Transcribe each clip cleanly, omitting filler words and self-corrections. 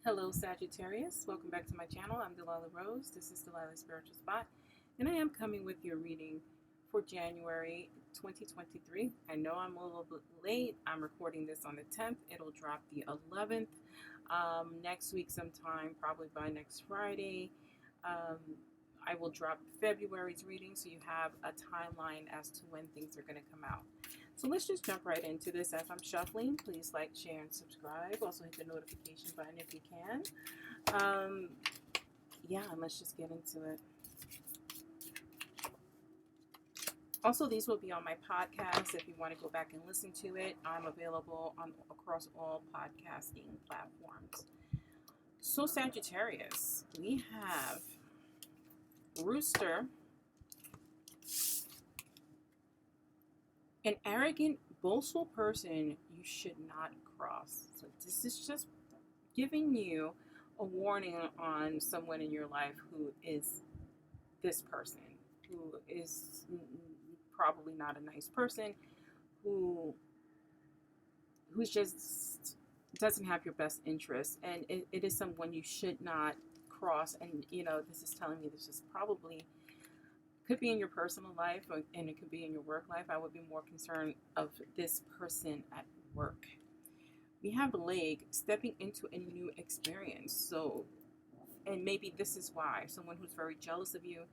Hello Sagittarius, welcome back to my channel. I'm Delilah Rose. This is Delilah's Spiritual Spot, and I am coming with your reading for January 2023. I know I'm a little bit late. I'm recording this on the 10th. It'll drop the 11th next week sometime, probably by next Friday. I will drop February's reading so you have a timeline as to when things are going to come out. So let's just jump right into this. As I'm shuffling, please like, share, and subscribe. Also hit the notification button if you can. Yeah, and let's just get into it. Also, these will be on my podcast. If you want to go back and listen to it, I'm available across all podcasting platforms. So Sagittarius, we have Rooster, an arrogant, boastful person you should not cross. So this is just giving you a warning on someone in your life who is this person, who is probably not a nice person, who's just doesn't have your best interest, and it is someone you should not cross. And this is telling me this is probably could be in your personal life, and it could be in your work life. I would be more concerned of this person at work. We have a leg stepping into a new experience. So, and maybe this is why someone who's very jealous of you,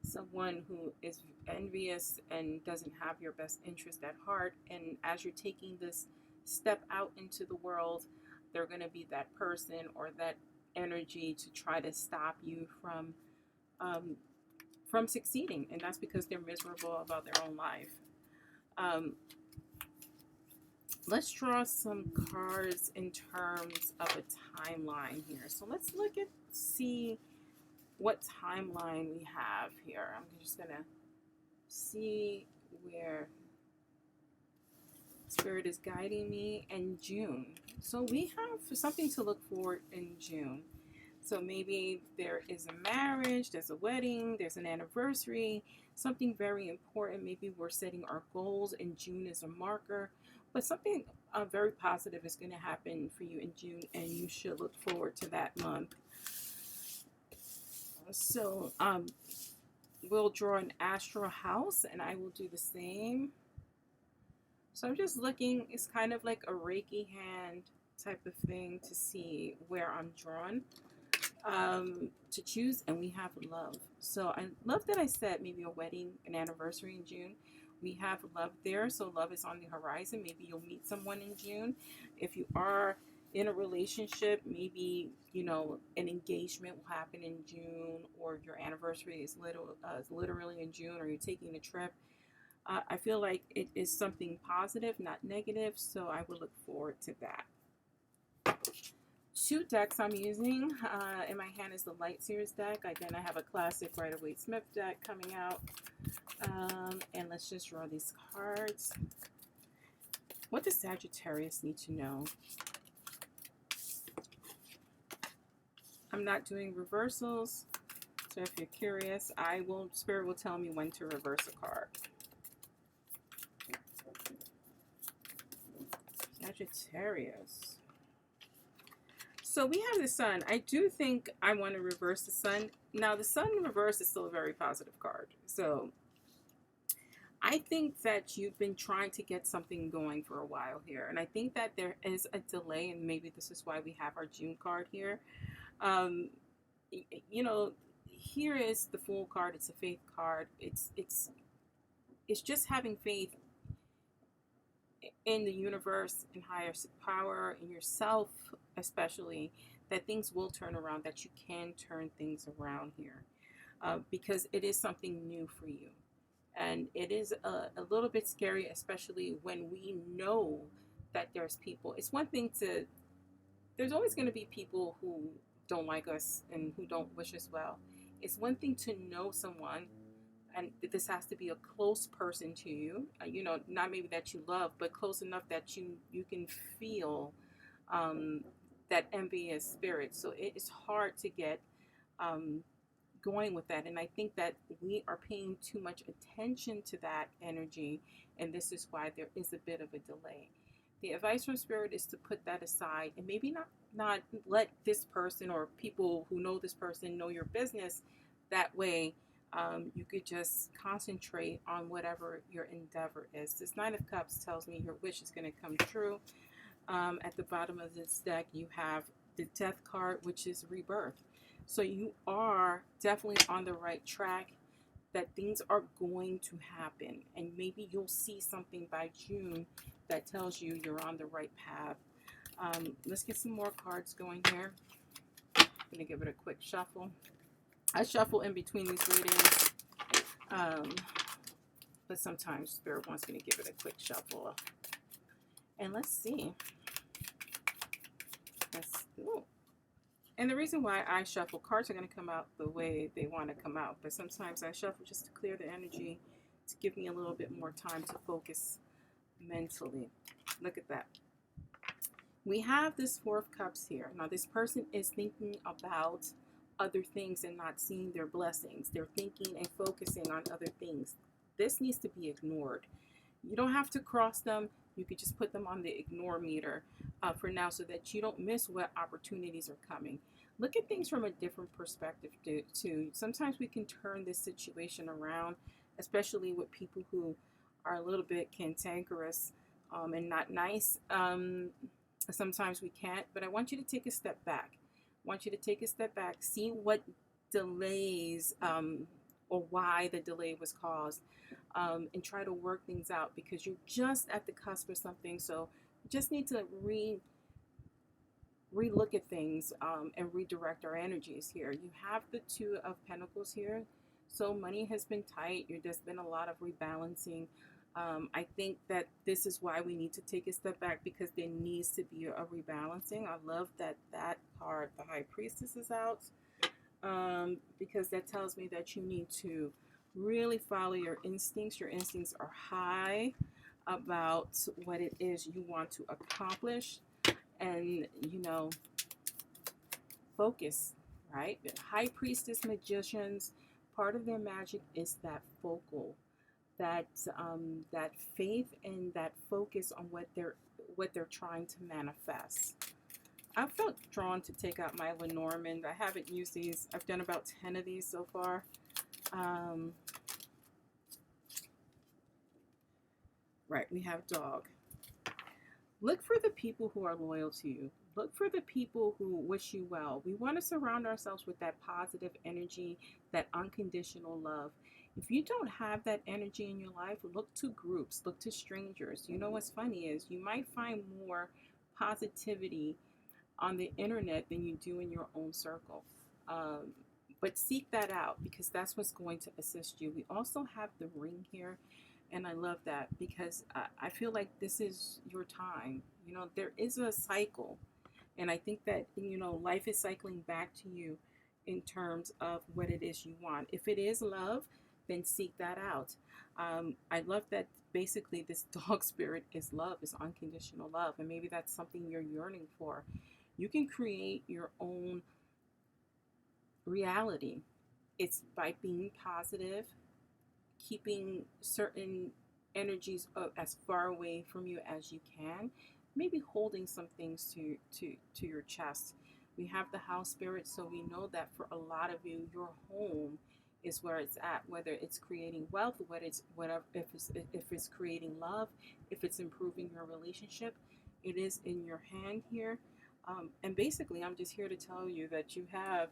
someone who is envious and doesn't have your best interest at heart. And as you're taking this step out into the world, they're going to be that person or that energy to try to stop you from succeeding, and that's because they're miserable about their own life. Let's draw some cards in terms of a timeline here. So let's see what timeline we have here. I'm just gonna see where Spirit is guiding me in June. So we have something to look for in June. So maybe there is a marriage, there's a wedding, there's an anniversary, something very important. Maybe we're setting our goals, and June is a marker. But something very positive is going to happen for you in June, and you should look forward to that month. So we'll draw an astral house, and I will do the same. So I'm just looking, it's kind of like a Reiki hand type of thing to see where I'm drawn. To choose, and we have love. So I love that I said maybe a wedding, an anniversary in June. We have love there, so love is on the horizon. Maybe you'll meet someone in June. If you are in a relationship, maybe an engagement will happen in June, or your anniversary is literally in June, or you're taking a trip. I feel like it is something positive, not negative, so I would look forward to that. Two decks I'm using. In my hand is the Light Series deck. Again, I have a classic Rider-Waite-Smith deck coming out. And let's just draw these cards. What does Sagittarius need to know? I'm not doing reversals, so if you're curious, Spirit will tell me when to reverse a card. Sagittarius. So we have the Sun. I do think I want to reverse the Sun. Now, the Sun in reverse is still a very positive card. So I think that you've been trying to get something going for a while here. And I think that there is a delay, and maybe this is why we have our June card here. Here is the Fool card. It's a faith card. It's just having faith in the universe, in higher power, in yourself especially, that things will turn around, that you can turn things around here, because it is something new for you. And it is a little bit scary, especially when we know that there's people. It's one thing there's always going to be people who don't like us and who don't wish us well. It's one thing to know someone, and this has to be a close person to you, not maybe that you love, but close enough that you can feel that envious spirit. So it is hard to get going with that. And I think that we are paying too much attention to that energy, and this is why there is a bit of a delay. The advice from Spirit is to put that aside and maybe not let this person or people who know this person know your business. That way, you could just concentrate on whatever your endeavor is. This Nine of Cups tells me your wish is going to come true. At the bottom of this deck, you have the Death card, which is rebirth. So you are definitely on the right track, that things are going to happen. And maybe you'll see something by June that tells you you're on the right path. Let's get some more cards going here. I'm going to give it a quick shuffle. I shuffle in between these readings, but sometimes Spirit wants me to give it a quick shuffle. And let's see. Ooh. And the reason why I shuffle, cards are going to come out the way they want to come out. But sometimes I shuffle just to clear the energy, to give me a little bit more time to focus mentally. Look at that. We have this Four of Cups here. Now, this person is thinking about other things and not seeing their blessings. They're thinking and focusing on other things. This needs to be ignored. You don't have to cross them. You could just put them on the ignore meter for now, so that you don't miss what opportunities are coming. Look at things from a different perspective too. Sometimes we can turn this situation around, especially with people who are a little bit cantankerous and not nice. Sometimes we can't, but I want you to take a step back. I want you to take a step back, see what delays or why the delay was caused, and try to work things out, because you're just at the cusp of something. So you just need to relook at things and redirect our energies here. You have the Two of Pentacles here. So money has been tight. There's been a lot of rebalancing. I think that this is why we need to take a step back, because there needs to be a rebalancing. I love that card, the High Priestess, is out, because that tells me that you need to really follow your instincts. Your instincts are high about what it is you want to accomplish, and focus, right? High Priestess magicians, part of their magic is that focal, that faith and that focus on what they're trying to manifest. I felt drawn to take out my Lenormand. I haven't used these. I've done about 10 of these so far. Right, we have Dog. Look for the people who are loyal to you. Look for the people who wish you well. We want to surround ourselves with that positive energy, that unconditional love. If you don't have that energy in your life, look to groups, look to strangers. You know what's funny is you might find more positivity on the internet than you do in your own circle. But seek that out, because that's what's going to assist you. We also have the Ring here. And I love that, because I feel like this is your time. There is a cycle. And I think that, life is cycling back to you in terms of what it is you want. If it is love, then seek that out. I love that basically this dog spirit is love, is unconditional love. And maybe that's something you're yearning for. You can create your own reality. It's by being positive, keeping certain energies as far away from you as you can, maybe holding some things to your chest. We have the House spirit, so we know that for a lot of you, your home is where it's at, whether it's creating wealth, if it's creating love, if it's improving your relationship, it is in your hand here. And basically, I'm just here to tell you that you have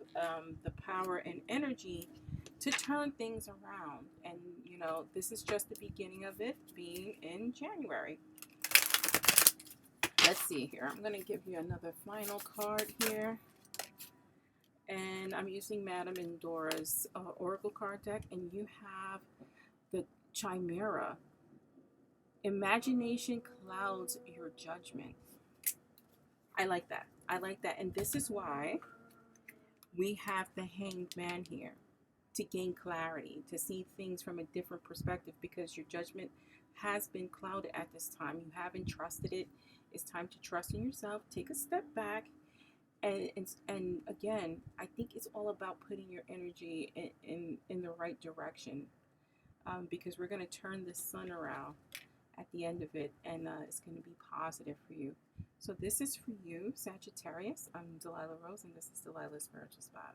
the power and energy to turn things around. And, this is just the beginning of it being in January. Let's see here. I'm going to give you another final card here. And I'm using Madame Endora's Oracle card deck. And you have the Chimera. Imagination clouds your judgment. I like that. I like that. And this is why we have the Hanged Man here, to gain clarity, to see things from a different perspective, because your judgment has been clouded at this time. You haven't trusted it. It's time to trust in yourself. Take a step back. And again, I think it's all about putting your energy in the right direction, because we're going to turn the sun around. at the end of it, and it's going to be positive for you. So this is for you, Sagittarius. I'm Delilah Rose, and this is Delilah's Spiritual Spot.